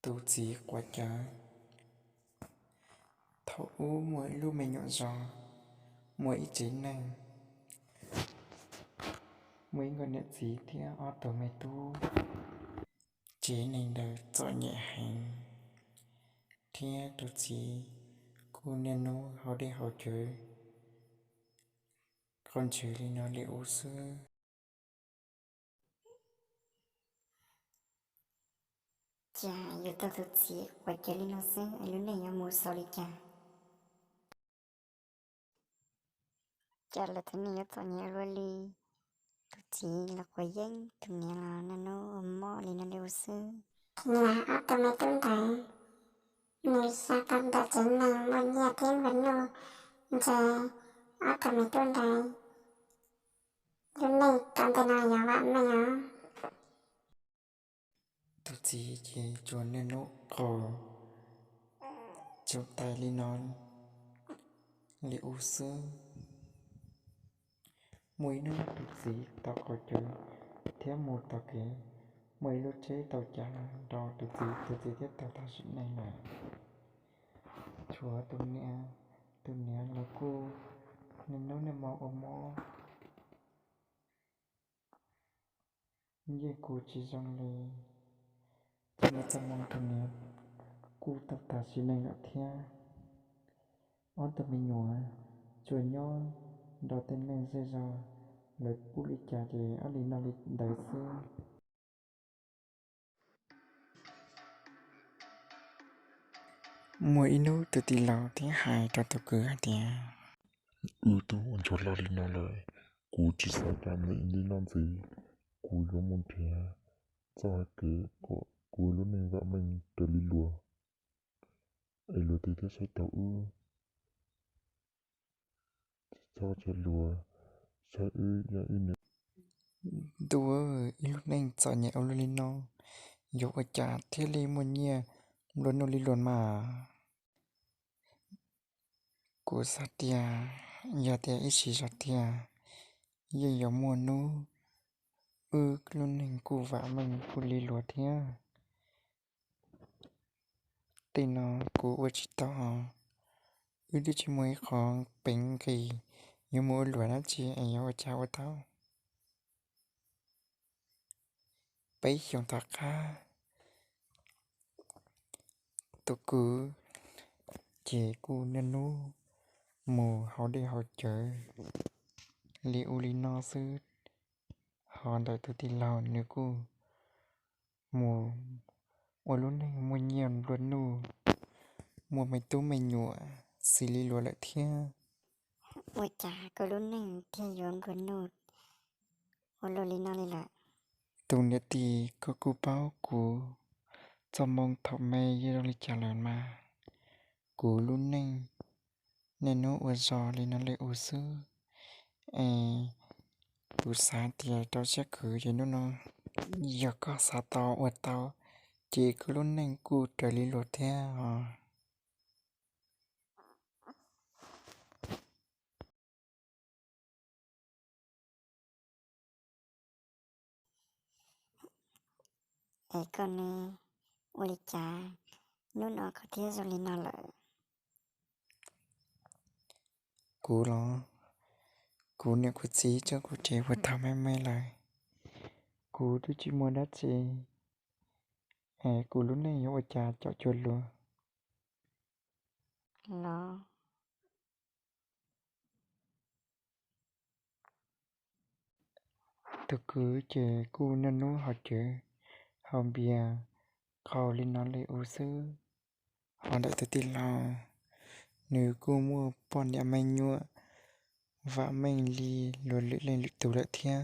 Tu chỉ quá cha thấu mỗi lúc mình nhọn gió mỗi chế năng mỗi người nhận gì thì ở tổ mẹ tu chế năng đời cho nhẹ hành thì tu chỉ cô nên nó họ đi họ chơi con chơi đi nó liệu sư Chà, io tanto zia, qualche lino se, e lui ne io mo solita. Chà, la tani io togni lui tutti la quayen, tu ne la nano, mo li na leo se. Là automaton người sa tâm đã chính là một nhà thiên vấn nô giờ automaton đấy lúc này toàn tên là nhỏ bạn mà nhỏ tu chỉ chuồn nên nó cổ trong tay li non liệu sư mỗi nó tu chỉ tao có chơi theo một tao kế mấy lúc chế tao chả đo tu chỉ tiếp tao ta sự này là chúa tôi nè là cô nên nó nên mò ôm mò như cô chỉ rằng là tôi ta mong tôi nè cô tập ta sự này là theo on tập mình nhỏ chúa nhỏ đó tên nên dễ dàng lời bút lý trả thì ở đây nó lý đại sư mỗi nô từ tỷ lọ thứ hai cho tôi cứ hả tiệt Tu on chola li na lai ku chi sa ta mi li nan zi ku lo mon pia za ke ko ku lo ne va men te li lua e lo te sa ta u sa che lua sa ya ne đùa lúc này cho nhẹ ông lên nó dọc ở chả thế li muốn nhẹ luôn nó li luôn mà cô sát tia giờ tia ít chỉ sát tia giờ giờ muốn nó luôn này cô vợ mình cô li luôn thế tên nó cô ở chỉ tao đi chỉ mới khó bánh kỳ nhưng mỗi luôn nó chỉ anh ở chào tao bây giờ ta ca tôi cứ chỉ cô nên nó mù họ đi họ chơi liệu li nó sư họ đợi tôi đi lao nữa cô mùa mùa lúc này mùa nhiều luôn nụ mùa mày tú mày nhụa xì li lùa lại thia Ôi chà, có lúc này thì yon vấn nô, o lo li na li la. tụi nhật thì có cô báo của cho mong thọ mày như đâu li trả lời mà của lúc này nên nó ở giò li nó lại ở sư à của sáng thì tao sẽ cử cho nó giờ có sao tao ở tao chỉ có lúc này cô trở li lùa thia à E con ne, o li chà, non ho có tia zo li na la. cô lo cô nè cô chỉ cho cô chế vừa thăm em lại cô tôi chỉ muốn đắt gì cô lúc này ở trà cho chuột luôn Lo, tôi cứ chế cô nên nó họ chế họ bìa họ lên nó lấy ô sư họ đợi tôi tin lo nếu cô mua bọn nhà mình nhua và mình li luôn lưỡi lên lưỡi tủ lại thia